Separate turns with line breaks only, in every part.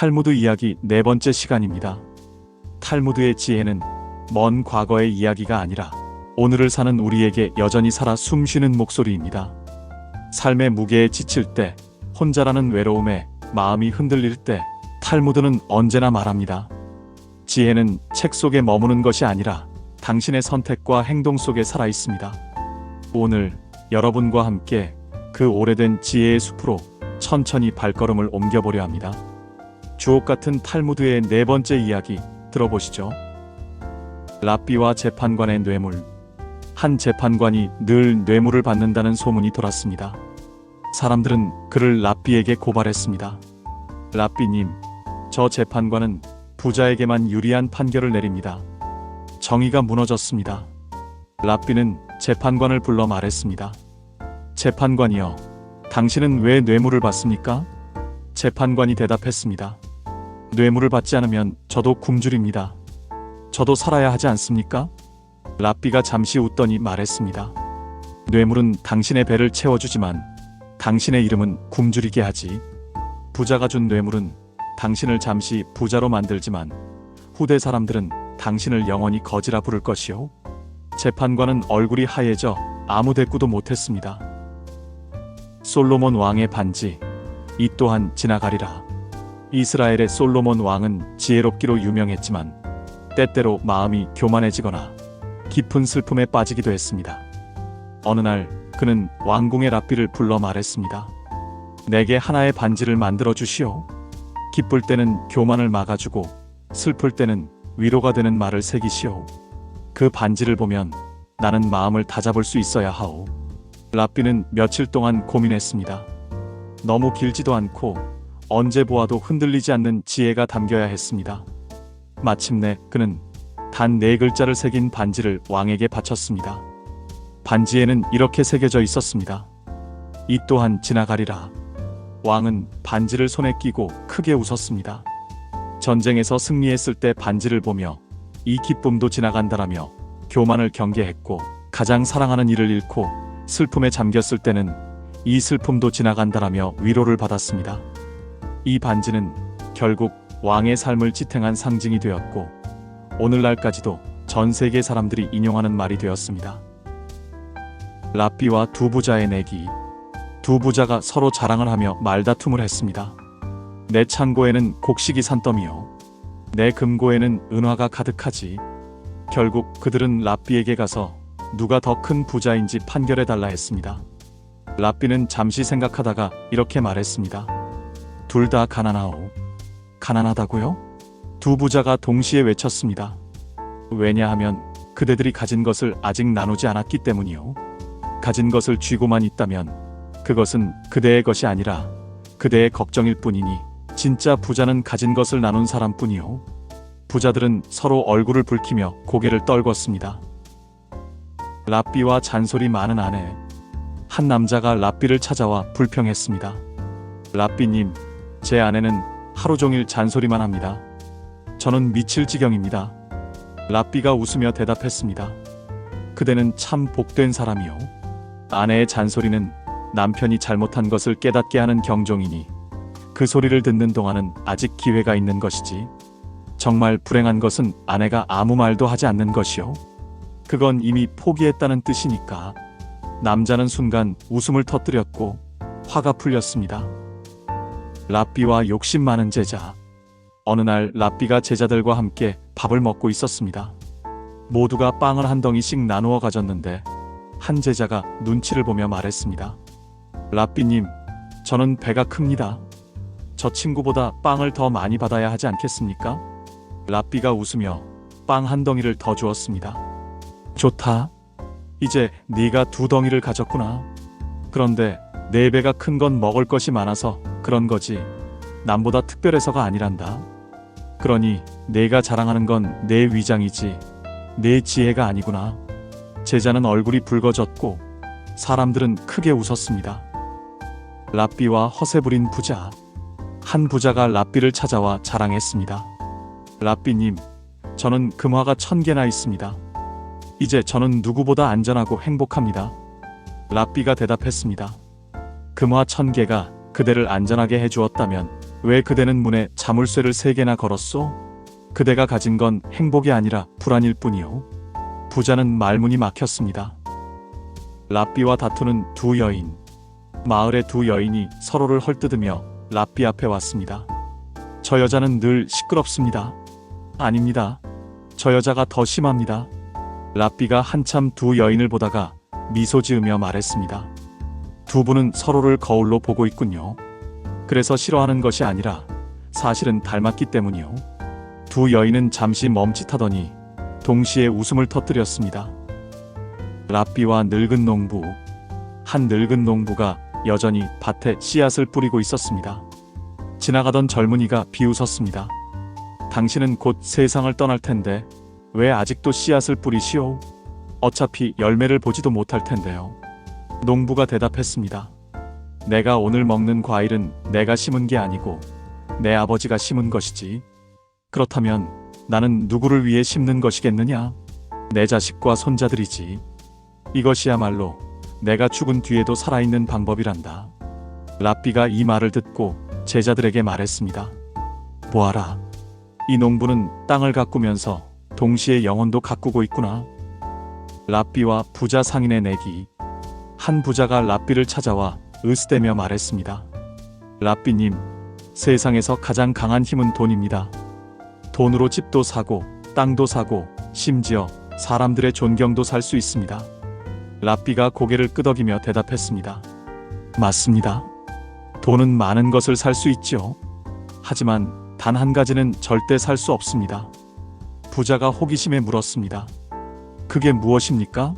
탈무드 이야기 네 번째 시간입니다. 탈무드의 지혜는 먼 과거의 이야기가 아니라 오늘을 사는 우리에게 여전히 살아 숨쉬는 목소리입니다. 삶의 무게에 지칠 때, 혼자라는 외로움에 마음이 흔들릴 때 탈무드는 언제나 말합니다. 지혜는 책 속에 머무는 것이 아니라 당신의 선택과 행동 속에 살아 있습니다. 오늘 여러분과 함께 그 오래된 지혜의 숲으로 천천히 발걸음을 옮겨보려 합니다. 주옥같은 탈무드의 네 번째 이야기 들어보시죠. 랍비와 재판관의 뇌물. 한 재판관이 늘 뇌물을 받는다는 소문이 돌았습니다. 사람들은 그를 랍비에게 고발했습니다. 랍비님, 저 재판관은 부자에게만 유리한 판결을 내립니다. 정의가 무너졌습니다. 랍비는 재판관을 불러 말했습니다. 재판관이여, 당신은 왜 뇌물을 받습니까? 재판관이 대답했습니다. 뇌물을 받지 않으면 저도 굶주립니다. 저도 살아야 하지 않습니까? 랍비가 잠시 웃더니 말했습니다. 뇌물은 당신의 배를 채워주지만 당신의 이름은 굶주리게 하지. 부자가 준 뇌물은 당신을 잠시 부자로 만들지만 후대 사람들은 당신을 영원히 거지라 부를 것이요. 재판관은 얼굴이 하얘져 아무 대꾸도 못했습니다. 솔로몬 왕의 반지, 이 또한 지나가리라. 이스라엘의 솔로몬 왕은 지혜롭기로 유명했지만 때때로 마음이 교만해지거나 깊은 슬픔에 빠지기도 했습니다. 어느 날 그는 왕궁의 랍비를 불러 말했습니다. 내게 하나의 반지를 만들어 주시오. 기쁠 때는 교만을 막아주고 슬플 때는 위로가 되는 말을 새기시오. 그 반지를 보면 나는 마음을 다잡을 수 있어야 하오. 랍비는 며칠 동안 고민했습니다. 너무 길지도 않고 언제 보아도 흔들리지 않는 지혜가 담겨야 했습니다. 마침내 그는 단 4글자를 새긴 반지를 왕에게 바쳤습니다. 반지에는 이렇게 새겨져 있었습니다. 이 또한 지나가리라. 왕은 반지를 손에 끼고 크게 웃었습니다. 전쟁에서 승리했을 때 반지를 보며 이 기쁨도 지나간다라며 교만을 경계했고, 가장 사랑하는 이를 잃고 슬픔에 잠겼을 때는 이 슬픔도 지나간다라며 위로를 받았습니다. 이 반지는 결국 왕의 삶을 지탱한 상징이 되었고 오늘날까지도 전 세계 사람들이 인용하는 말이 되었습니다. 랍비와 두 부자의 내기. 두 부자가 서로 자랑을 하며 말다툼을 했습니다. 내 창고에는 곡식이 산더미요, 내 금고에는 은화가 가득하지. 결국 그들은 랍비에게 가서 누가 더 큰 부자인지 판결해달라 했습니다. 랍비는 잠시 생각하다가 이렇게 말했습니다. 둘 다 가난하오. 가난하다고요? 두 부자가 동시에 외쳤습니다. 왜냐하면 그대들이 가진 것을 아직 나누지 않았기 때문이요. 가진 것을 쥐고만 있다면 그것은 그대의 것이 아니라 그대의 걱정일 뿐이니 진짜 부자는 가진 것을 나눈 사람뿐이요. 부자들은 서로 얼굴을 붉히며 고개를 떨궜습니다. 랍비와 잔소리 많은 아내. 한 남자가 랍비를 찾아와 불평했습니다. 랍비님, 제 아내는 하루 종일 잔소리만 합니다. 저는 미칠 지경입니다. 랍비가 웃으며 대답했습니다. 그대는 참 복된 사람이요. 아내의 잔소리는 남편이 잘못한 것을 깨닫게 하는 경종이니 그 소리를 듣는 동안은 아직 기회가 있는 것이지. 정말 불행한 것은 아내가 아무 말도 하지 않는 것이요. 그건 이미 포기했다는 뜻이니까. 남자는 순간 웃음을 터뜨렸고 화가 풀렸습니다. 랍비와 욕심 많은 제자. 어느 날 랍비가 제자들과 함께 밥을 먹고 있었습니다. 모두가 빵을 한 덩이씩 나누어 가졌는데 한 제자가 눈치를 보며 말했습니다. 랍비님, 저는 배가 큽니다. 저 친구보다 빵을 더 많이 받아야 하지 않겠습니까? 랍비가 웃으며 빵 한 덩이를 더 주었습니다. 좋다. 이제 네가 2덩이를 가졌구나. 그런데 내 배가 큰 건 먹을 것이 많아서 그런 거지 남보다 특별해서가 아니란다. 그러니 내가 자랑하는 건 내 위장이지 내 지혜가 아니구나. 제자는 얼굴이 붉어졌고 사람들은 크게 웃었습니다. 랍비와 허세 부린 부자. 한 부자가 랍비를 찾아와 자랑했습니다. 랍비님, 저는 금화가 1000개나 있습니다. 이제 저는 누구보다 안전하고 행복합니다. 랍비가 대답했습니다. 금화 1000개가 그대를 안전하게 해주었다면 왜 그대는 문에 자물쇠를 3개나 걸었소? 그대가 가진 건 행복이 아니라 불안일 뿐이요. 부자는 말문이 막혔습니다. 랍비와 다투는 두 여인. 마을의 두 여인이 서로를 헐뜯으며 랍비 앞에 왔습니다. 저 여자는 늘 시끄럽습니다. 아닙니다. 저 여자가 더 심합니다. 랍비가 한참 두 여인을 보다가 미소 지으며 말했습니다. 두 분은 서로를 거울로 보고 있군요. 그래서 싫어하는 것이 아니라 사실은 닮았기 때문이요. 두 여인은 잠시 멈칫하더니 동시에 웃음을 터뜨렸습니다. 랍비와 늙은 농부. 한 늙은 농부가 여전히 밭에 씨앗을 뿌리고 있었습니다. 지나가던 젊은이가 비웃었습니다. 당신은 곧 세상을 떠날 텐데 왜 아직도 씨앗을 뿌리시오? 어차피 열매를 보지도 못할 텐데요. 농부가 대답했습니다. 내가 오늘 먹는 과일은 내가 심은 게 아니고 내 아버지가 심은 것이지. 그렇다면 나는 누구를 위해 심는 것이겠느냐? 내 자식과 손자들이지. 이것이야말로 내가 죽은 뒤에도 살아있는 방법이란다. 랍비가 이 말을 듣고 제자들에게 말했습니다. 보아라. 이 농부는 땅을 가꾸면서 동시에 영혼도 가꾸고 있구나. 랍비와 부자 상인의 내기. 한 부자가 랍비를 찾아와 으스대며 말했습니다. 랍비님, 세상에서 가장 강한 힘은 돈입니다. 돈으로 집도 사고 땅도 사고 심지어 사람들의 존경도 살 수 있습니다. 랍비가 고개를 끄덕이며 대답했습니다. 맞습니다. 돈은 많은 것을 살 수 있지요. 하지만 단 한 가지는 절대 살 수 없습니다. 부자가 호기심에 물었습니다. 그게 무엇입니까?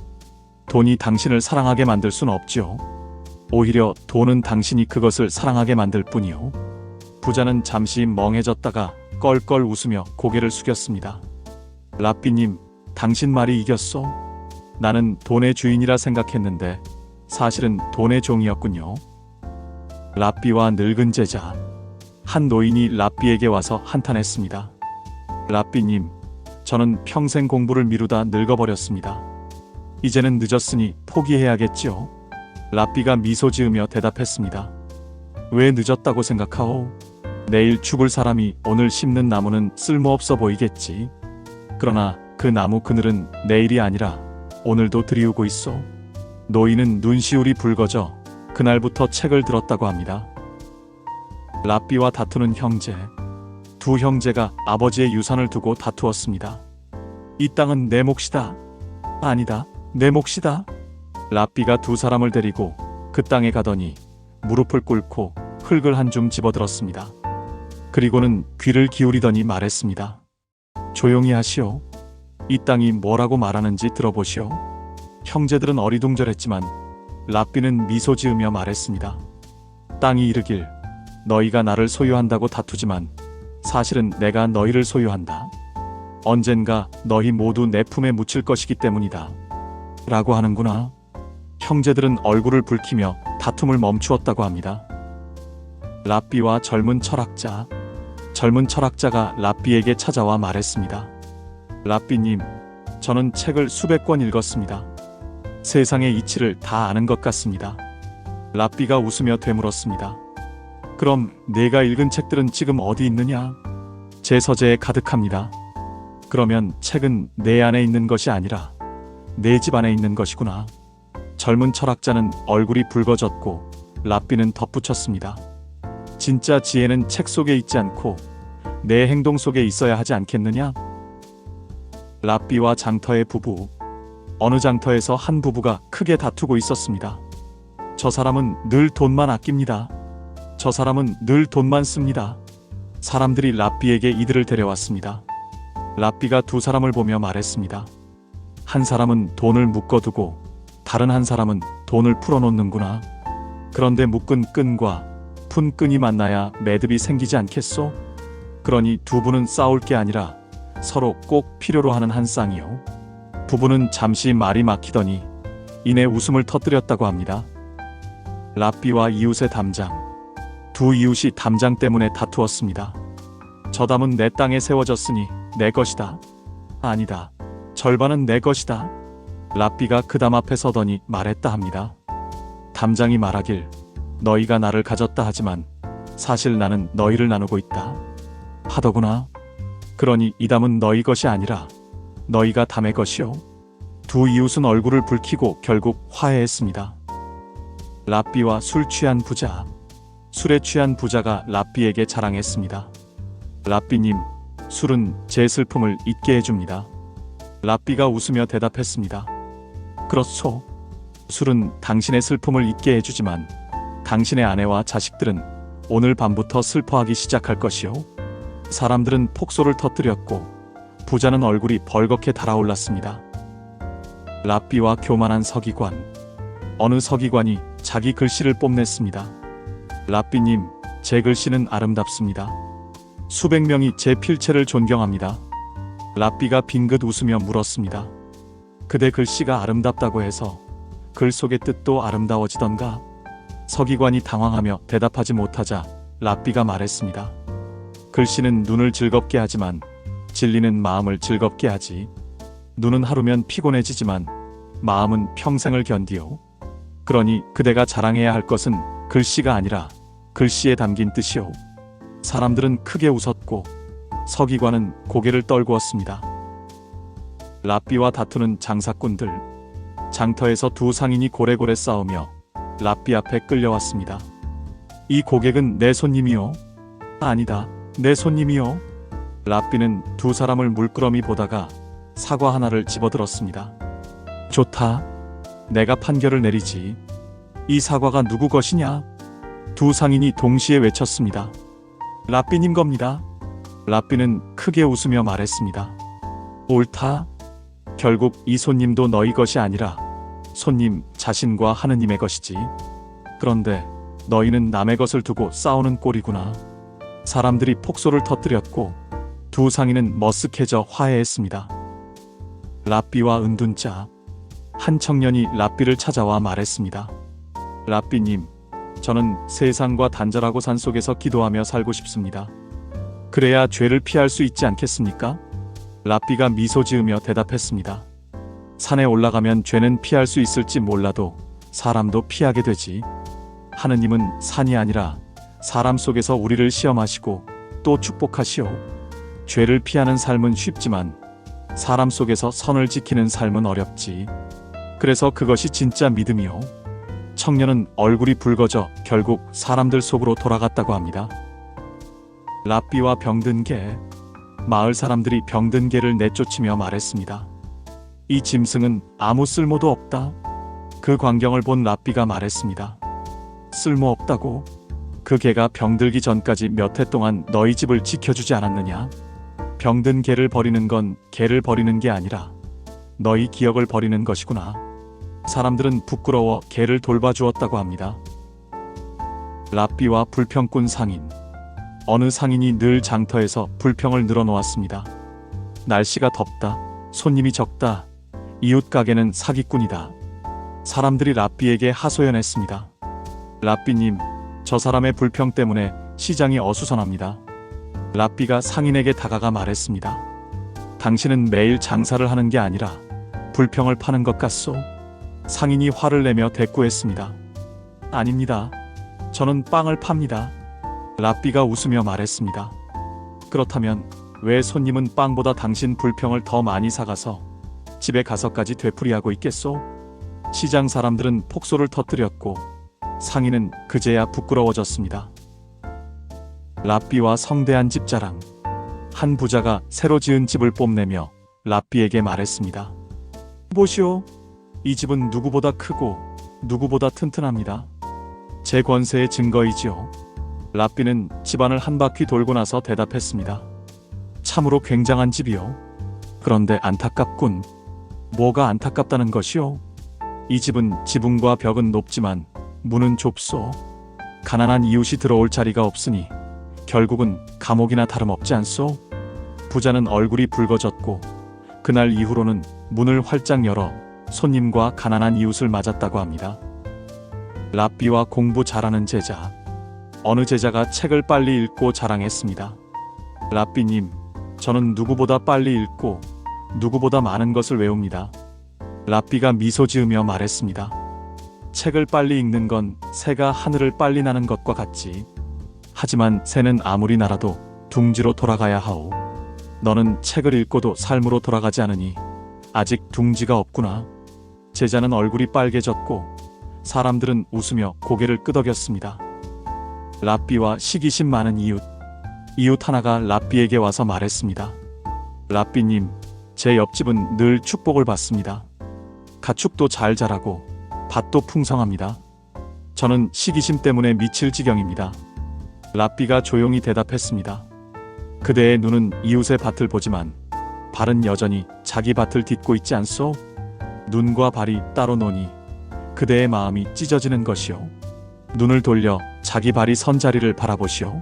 돈이 당신을 사랑하게 만들 수는 없지요. 오히려 돈은 당신이 그것을 사랑하게 만들 뿐이요. 부자는 잠시 멍해졌다가 껄껄 웃으며 고개를 숙였습니다. 랍비님, 당신 말이 이겼소. 나는 돈의 주인이라 생각했는데 사실은 돈의 종이었군요. 랍비와 늙은 제자. 한 노인이 랍비에게 와서 한탄했습니다. 랍비님, 저는 평생 공부를 미루다 늙어버렸습니다. 이제는 늦었으니 포기해야겠지요. 랍비가 미소 지으며 대답했습니다. 왜 늦었다고 생각하오? 내일 죽을 사람이 오늘 심는 나무는 쓸모없어 보이겠지. 그러나 그 나무 그늘은 내일이 아니라 오늘도 들이우고 있어. 노인은 눈시울이 붉어져 그날부터 책을 들었다고 합니다. 랍비와 다투는 형제. 두 형제가 아버지의 유산을 두고 다투었습니다. 이 땅은 내 몫이다. 아니다, 내 몫이다. 랍비가 두 사람을 데리고 그 땅에 가더니 무릎을 꿇고 흙을 한 줌 집어들었습니다. 그리고는 귀를 기울이더니 말했습니다. 조용히 하시오. 이 땅이 뭐라고 말하는지 들어보시오. 형제들은 어리둥절했지만 랍비는 미소 지으며 말했습니다. 땅이 이르길 너희가 나를 소유한다고 다투지만 사실은 내가 너희를 소유한다. 언젠가 너희 모두 내 품에 묻힐 것이기 때문이다. 라고 하는구나. 형제들은 얼굴을 붉히며 다툼을 멈추었다고 합니다. 랍비와 젊은 철학자. 젊은 철학자가 랍비에게 찾아와 말했습니다. 랍비님, 저는 책을 수백 권 읽었습니다. 세상의 이치를 다 아는 것 같습니다. 랍비가 웃으며 되물었습니다. 그럼 내가 읽은 책들은 지금 어디 있느냐? 제 서재에 가득합니다. 그러면 책은 내 안에 있는 것이 아니라 내 집 안에 있는 것이구나. 젊은 철학자는 얼굴이 붉어졌고 랍비는 덧붙였습니다. 진짜 지혜는 책 속에 있지 않고 내 행동 속에 있어야 하지 않겠느냐? 랍비와 장터의 부부. 어느 장터에서 한 부부가 크게 다투고 있었습니다. 저 사람은 늘 돈만 아낍니다. 저 사람은 늘 돈만 씁니다. 사람들이 랍비에게 이들을 데려왔습니다. 랍비가 두 사람을 보며 말했습니다. 한 사람은 돈을 묶어두고 다른 한 사람은 돈을 풀어놓는구나. 그런데 묶은 끈과 푼 끈이 만나야 매듭이 생기지 않겠소? 그러니 두 분은 싸울 게 아니라 서로 꼭 필요로 하는 한 쌍이요. 부부는 잠시 말이 막히더니 이내 웃음을 터뜨렸다고 합니다. 랍비와 이웃의 담장. 두 이웃이 담장 때문에 다투었습니다. 저 담은 내 땅에 세워졌으니 내 것이다. 아니다. 절반은 내 것이다. 랍비가 그 담 앞에 서더니 말했다 합니다. 담장이 말하길 너희가 나를 가졌다 하지만 사실 나는 너희를 나누고 있다. 하더구나. 그러니 이 담은 너희 것이 아니라 너희가 담의 것이요. 두 이웃은 얼굴을 붉히고 결국 화해했습니다. 랍비와 술 취한 부자. 술에 취한 부자가 랍비에게 자랑했습니다. 랍비님, 술은 제 슬픔을 잊게 해줍니다. 랍비가 웃으며 대답했습니다. 그렇소. 술은 당신의 슬픔을 잊게 해주지만 당신의 아내와 자식들은 오늘 밤부터 슬퍼하기 시작할 것이요. 사람들은 폭소를 터뜨렸고 부자는 얼굴이 벌겋게 달아올랐습니다. 랍비와 교만한 서기관. 어느 서기관이 자기 글씨를 뽐냈습니다. 랍비님, 제 글씨는 아름답습니다. 수백 명이 제 필체를 존경합니다. 랍비가 빙긋 웃으며 물었습니다. 그대 글씨가 아름답다고 해서 글 속의 뜻도 아름다워지던가? 서기관이 당황하며 대답하지 못하자 랍비가 말했습니다. 글씨는 눈을 즐겁게 하지만 진리는 마음을 즐겁게 하지. 눈은 하루면 피곤해지지만 마음은 평생을 견디오. 그러니 그대가 자랑해야 할 것은 글씨가 아니라 글씨에 담긴 뜻이오. 사람들은 크게 웃었고 서기관은 고개를 떨구었습니다. 랍비와 다투는 장사꾼들. 장터에서 두 상인이 고래고래 싸우며 랍비 앞에 끌려왔습니다. 이 고객은 내 손님이요. 아니다, 내 손님이요. 랍비는 두 사람을 물끄러미 보다가 사과 하나를 집어들었습니다. 좋다. 내가 판결을 내리지. 이 사과가 누구 것이냐? 두 상인이 동시에 외쳤습니다. 랍비님 겁니다. 랍비는 크게 웃으며 말했습니다. 옳다. 결국 이 손님도 너희 것이 아니라 손님 자신과 하느님의 것이지. 그런데 너희는 남의 것을 두고 싸우는 꼴이구나. 사람들이 폭소를 터뜨렸고 두 상인은 머쓱해져 화해했습니다. 랍비와 은둔자. 한 청년이 랍비를 찾아와 말했습니다. 랍비님, 저는 세상과 단절하고 산속에서 기도하며 살고 싶습니다. 그래야 죄를 피할 수 있지 않겠습니까? 랍비가 미소 지으며 대답했습니다. 산에 올라가면 죄는 피할 수 있을지 몰라도 사람도 피하게 되지. 하느님은 산이 아니라 사람 속에서 우리를 시험하시고 또 축복하시오. 죄를 피하는 삶은 쉽지만 사람 속에서 선을 지키는 삶은 어렵지. 그래서 그것이 진짜 믿음이오. 청년은 얼굴이 붉어져 결국 사람들 속으로 돌아갔다고 합니다. 랍비와 병든 개. 마을 사람들이 병든 개를 내쫓으며 말했습니다. 이 짐승은 아무 쓸모도 없다. 그 광경을 본 랍비가 말했습니다. 쓸모없다고? 그 개가 병들기 전까지 몇 해 동안 너희 집을 지켜주지 않았느냐? 병든 개를 버리는 건 개를 버리는 게 아니라 너희 기억을 버리는 것이구나. 사람들은 부끄러워 개를 돌봐주었다고 합니다. 랍비와 불평꾼 상인. 어느 상인이 늘 장터에서 불평을 늘어놓았습니다. 날씨가 덥다. 손님이 적다. 이웃 가게는 사기꾼이다. 사람들이 랍비에게 하소연했습니다. 랍비님, 저 사람의 불평 때문에 시장이 어수선합니다. 랍비가 상인에게 다가가 말했습니다. 당신은 매일 장사를 하는 게 아니라 불평을 파는 것 같소? 상인이 화를 내며 대꾸했습니다. 아닙니다. 저는 빵을 팝니다. 랍비가 웃으며 말했습니다. 그렇다면 왜 손님은 빵보다 당신 불평을 더 많이 사가서 집에 가서까지 되풀이하고 있겠소? 시장 사람들은 폭소를 터뜨렸고 상인은 그제야 부끄러워졌습니다. 랍비와 성대한 집자랑. 한 부자가 새로 지은 집을 뽐내며 랍비에게 말했습니다. 보시오. 이 집은 누구보다 크고 누구보다 튼튼합니다. 제 권세의 증거이지요. 랍비는 집안을 한 바퀴 돌고 나서 대답했습니다. 참으로 굉장한 집이요. 그런데 안타깝군. 뭐가 안타깝다는 것이요? 이 집은 지붕과 벽은 높지만 문은 좁소. 가난한 이웃이 들어올 자리가 없으니 결국은 감옥이나 다름없지 않소? 부자는 얼굴이 붉어졌고 그날 이후로는 문을 활짝 열어 손님과 가난한 이웃을 맞았다고 합니다. 랍비와 공부 잘하는 제자. 어느 제자가 책을 빨리 읽고 자랑했습니다. 랍비님, 저는 누구보다 빨리 읽고 누구보다 많은 것을 외웁니다. 랍비가 미소 지으며 말했습니다. 책을 빨리 읽는 건 새가 하늘을 빨리 나는 것과 같지. 하지만 새는 아무리 날아도 둥지로 돌아가야 하오. 너는 책을 읽고도 삶으로 돌아가지 않으니 아직 둥지가 없구나. 제자는 얼굴이 빨개졌고 사람들은 웃으며 고개를 끄덕였습니다. 랍비와 시기심 많은 이웃 하나가 랍비에게 와서 말했습니다. 랍비님, 제 옆집은 늘 축복을 받습니다. 가축도 잘 자라고 밭도 풍성합니다. 저는 시기심 때문에 미칠 지경입니다. 랍비가 조용히 대답했습니다. 그대의 눈은 이웃의 밭을 보지만 발은 여전히 자기 밭을 딛고 있지 않소? 눈과 발이 따로 노니 그대의 마음이 찢어지는 것이요. 눈을 돌려 자기 발이 선 자리를 바라보시오.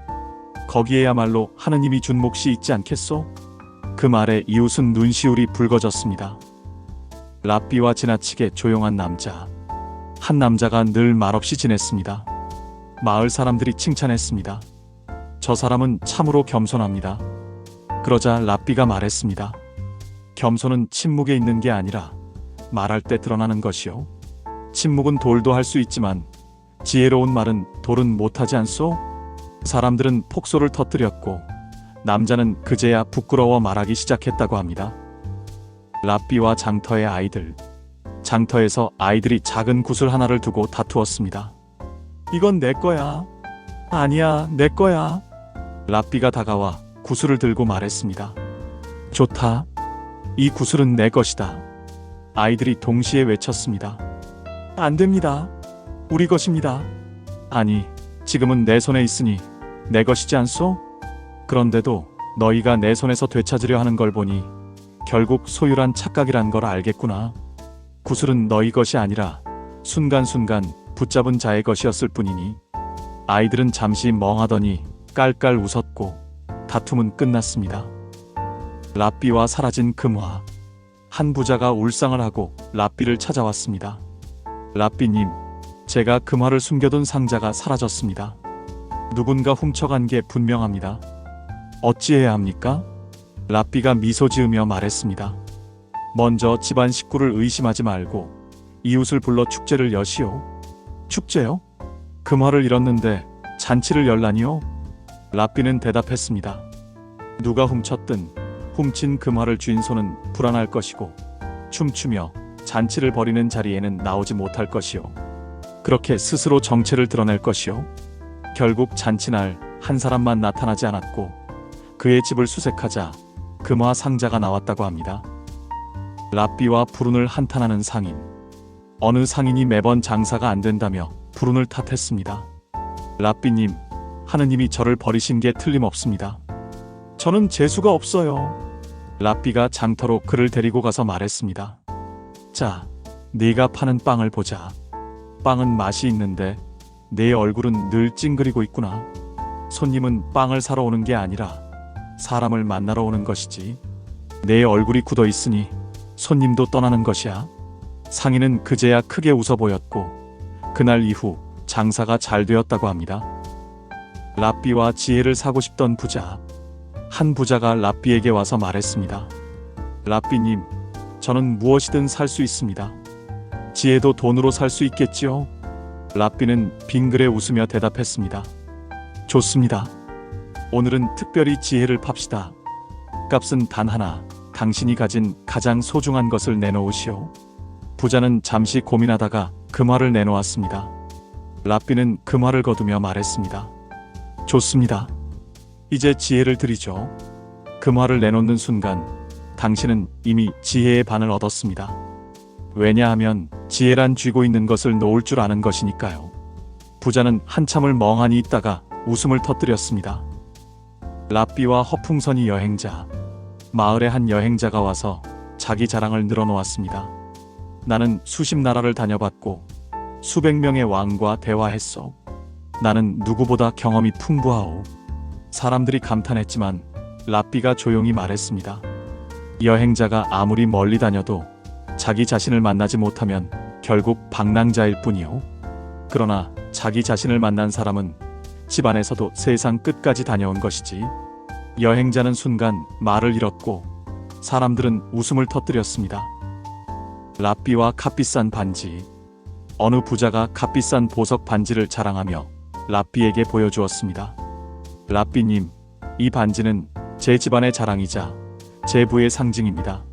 거기에야말로 하느님이 준 몫이 있지 않겠소? 그 말에 이웃은 눈시울이 붉어졌습니다. 랍비와 지나치게 조용한 남자. 한 남자가 늘 말없이 지냈습니다. 마을 사람들이 칭찬했습니다. 저 사람은 참으로 겸손합니다. 그러자 랍비가 말했습니다. 겸손은 침묵에 있는 게 아니라 말할 때 드러나는 것이요. 침묵은 돌도 할 수 있지만 지혜로운 말은 돌은 못하지 않소? 사람들은 폭소를 터뜨렸고 남자는 그제야 부끄러워 말하기 시작했다고 합니다. 랍비와 장터의 아이들. 장터에서 아이들이 작은 구슬 하나를 두고 다투었습니다. 이건 내 거야. 아니야, 내 거야. 랍비가 다가와 구슬을 들고 말했습니다. 좋다. 이 구슬은 내 것이다. 아이들이 동시에 외쳤습니다. 안 됩니다. 우리 것입니다. 아니, 지금은 내 손에 있으니 내 것이지 않소? 그런데도 너희가 내 손에서 되찾으려 하는 걸 보니 결국 소유란 착각이란 걸 알겠구나. 구슬은 너희 것이 아니라 순간순간 붙잡은 자의 것이었을 뿐이니. 아이들은 잠시 멍하더니 깔깔 웃었고 다툼은 끝났습니다. 랍비와 사라진 금화. 한 부자가 울상을 하고 랍비를 찾아왔습니다. 랍비님, 제가 금화를 숨겨둔 상자가 사라졌습니다. 누군가 훔쳐간 게 분명합니다. 어찌해야 합니까? 랍비가 미소 지으며 말했습니다. 먼저 집안 식구를 의심하지 말고 이웃을 불러 축제를 여시오. 축제요? 금화를 잃었는데 잔치를 열라니요? 랍비는 대답했습니다. 누가 훔쳤든 훔친 금화를 쥔 손은 불안할 것이고 춤추며 잔치를 벌이는 자리에는 나오지 못할 것이요. 그렇게 스스로 정체를 드러낼 것이요. 결국 잔치날 한 사람만 나타나지 않았고 그의 집을 수색하자 금화 상자가 나왔다고 합니다. 랍비와 불운을 한탄하는 상인. 어느 상인이 매번 장사가 안 된다며 불운을 탓했습니다. 랍비님, 하느님이 저를 버리신 게 틀림없습니다. 저는 재수가 없어요. 랍비가 장터로 그를 데리고 가서 말했습니다. 자, 네가 파는 빵을 보자. 빵은 맛이 있는데 내 얼굴은 늘 찡그리고 있구나. 손님은 빵을 사러 오는 게 아니라 사람을 만나러 오는 것이지. 내 얼굴이 굳어 있으니 손님도 떠나는 것이야. 상인은 그제야 크게 웃어 보였고 그날 이후 장사가 잘 되었다고 합니다. 랍비와 지혜를 사고 싶던 부자. 한 부자가 랍비에게 와서 말했습니다. 랍비님, 저는 무엇이든 살 수 있습니다. 지혜도 돈으로 살 수 있겠지요? 랍비는 빙그레 웃으며 대답했습니다. 좋습니다. 오늘은 특별히 지혜를 팝시다. 값은 단 하나, 당신이 가진 가장 소중한 것을 내놓으시오. 부자는 잠시 고민하다가 금화를 내놓았습니다. 랍비는 금화를 거두며 말했습니다. 좋습니다. 이제 지혜를 드리죠. 금화를 내놓는 순간 당신은 이미 지혜의 반을 얻었습니다. 왜냐하면 지혜란 쥐고 있는 것을 놓을 줄 아는 것이니까요. 부자는 한참을 멍하니 있다가 웃음을 터뜨렸습니다. 랍비와 허풍선이 여행자. 마을에 한 여행자가 와서 자기 자랑을 늘어놓았습니다. 나는 수십 나라를 다녀봤고 수백 명의 왕과 대화했소. 나는 누구보다 경험이 풍부하오. 사람들이 감탄했지만 랍비가 조용히 말했습니다. 여행자가 아무리 멀리 다녀도 자기 자신을 만나지 못하면 결국 방랑자일 뿐이오. 그러나 자기 자신을 만난 사람은 집안에서도 세상 끝까지 다녀온 것이지. 여행자는 순간 말을 잃었고 사람들은 웃음을 터뜨렸습니다. 랍비와 값비싼 반지. 어느 부자가 값비싼 보석 반지를 자랑하며 랍비에게 보여주었습니다. 라삐님, 이 반지는 제 집안의 자랑이자 제 부의 상징입니다.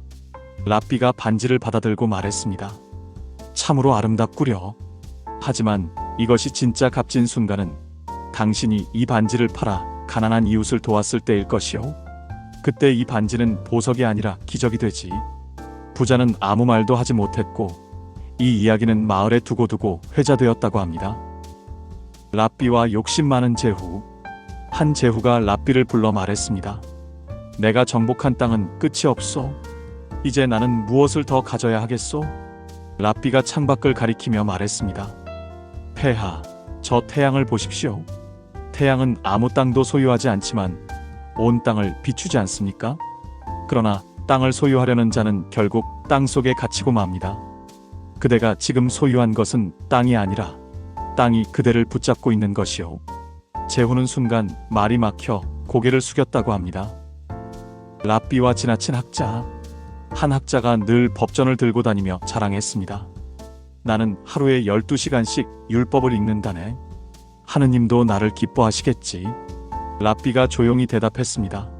라삐가 반지를 받아들고 말했습니다. 참으로 아름답구려. 하지만 이것이 진짜 값진 순간은 당신이 이 반지를 팔아 가난한 이웃을 도왔을 때일 것이요. 그때 이 반지는 보석이 아니라 기적이 되지. 부자는 아무 말도 하지 못했고 이 이야기는 마을에 두고두고 회자되었다고 합니다. 라삐와 욕심 많은 제후. 한 제후가 라삐를 불러 말했습니다. 내가 정복한 땅은 끝이 없소. 이제 나는 무엇을 더 가져야 하겠소? 라삐가 창밖을 가리키며 말했습니다. 폐하, 저 태양을 보십시오. 태양은 아무 땅도 소유하지 않지만 온 땅을 비추지 않습니까? 그러나 땅을 소유하려는 자는 결국 땅 속에 갇히고 맙니다. 그대가 지금 소유한 것은 땅이 아니라 땅이 그대를 붙잡고 있는 것이요. 제후는 순간 말이 막혀 고개를 숙였다고 합니다. 라삐와 지나친 학자. 한 학자가 늘 법전을 들고 다니며 자랑했습니다. 나는 하루에 12시간씩 율법을 읽는다네. 하느님도 나를 기뻐하시겠지. 라삐가 조용히 대답했습니다.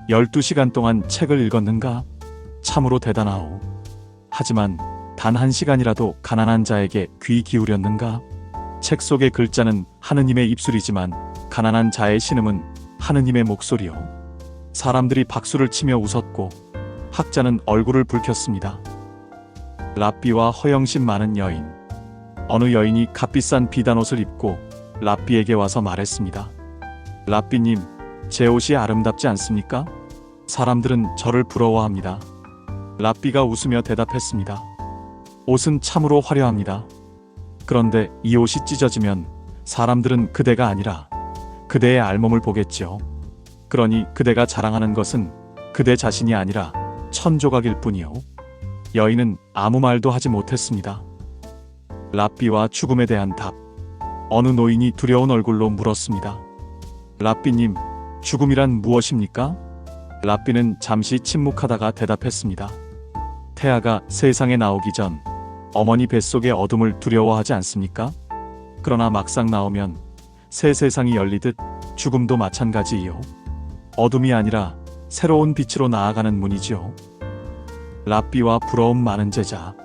12시간 동안 책을 읽었는가? 참으로 대단하오. 하지만 단 1시간이라도 가난한 자에게 귀 기울였는가? 책 속의 글자는 하느님의 입술이지만 가난한 자의 신음은 하느님의 목소리요. 사람들이 박수를 치며 웃었고 학자는 얼굴을 붉혔습니다. 라삐와 허영심 많은 여인. 어느 여인이 값비싼 비단옷을 입고 라삐에게 와서 말했습니다. 라삐님, 제 옷이 아름답지 않습니까? 사람들은 저를 부러워합니다. 라삐가 웃으며 대답했습니다. 옷은 참으로 화려합니다. 그런데 이 옷이 찢어지면 사람들은 그대가 아니라 그대의 알몸을 보겠지요. 그러니 그대가 자랑하는 것은 그대 자신이 아니라 천조각일 뿐이요. 여인은 아무 말도 하지 못했습니다. 라삐와 죽음에 대한 답. 어느 노인이 두려운 얼굴로 물었습니다. 라삐님, 죽음이란 무엇입니까? 라삐는 잠시 침묵하다가 대답했습니다. 태아가 세상에 나오기 전 어머니 뱃속의 어둠을 두려워하지 않습니까? 그러나 막상 나오면 새 세상이 열리듯 죽음도 마찬가지이요. 어둠이 아니라 새로운 빛으로 나아가는 문이지요. 라삐와 부러움 많은 제자.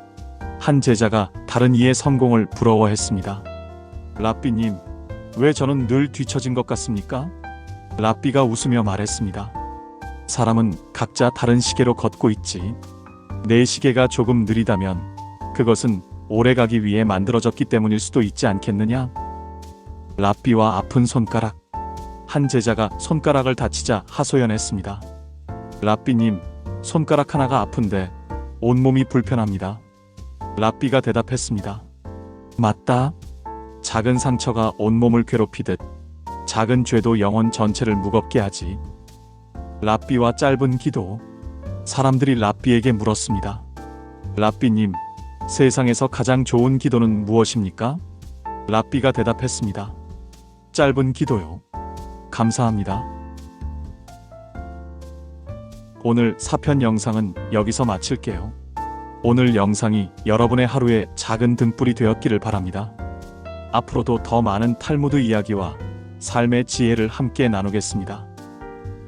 한 제자가 다른 이의 성공을 부러워했습니다. 라삐님, 왜 저는 늘 뒤처진 것 같습니까? 라삐가 웃으며 말했습니다. 사람은 각자 다른 시계로 걷고 있지. 내 시계가 조금 느리다면 그것은 오래가기 위해 만들어졌기 때문일 수도 있지 않겠느냐? 라삐와 아픈 손가락. 한 제자가 손가락을 다치자 하소연했습니다. 라삐님, 손가락 하나가 아픈데 온몸이 불편합니다. 라삐가 대답했습니다. 맞다. 작은 상처가 온몸을 괴롭히듯 작은 죄도 영혼 전체를 무겁게 하지. 라삐와 짧은 기도. 사람들이 라삐에게 물었습니다. 라삐님, 세상에서 가장 좋은 기도는 무엇입니까? 라삐가 대답했습니다. 짧은 기도요. 감사합니다. 오늘 4편 영상은 여기서 마칠게요. 오늘 영상이 여러분의 하루에 작은 등불이 되었기를 바랍니다. 앞으로도 더 많은 탈무드 이야기와 삶의 지혜를 함께 나누겠습니다.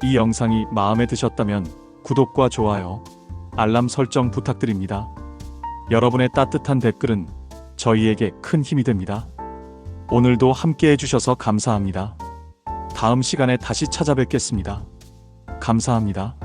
이 영상이 마음에 드셨다면 구독과 좋아요, 알람 설정 부탁드립니다. 여러분의 따뜻한 댓글은 저희에게 큰 힘이 됩니다. 오늘도 함께 해주셔서 감사합니다. 다음 시간에 다시 찾아뵙겠습니다. 감사합니다.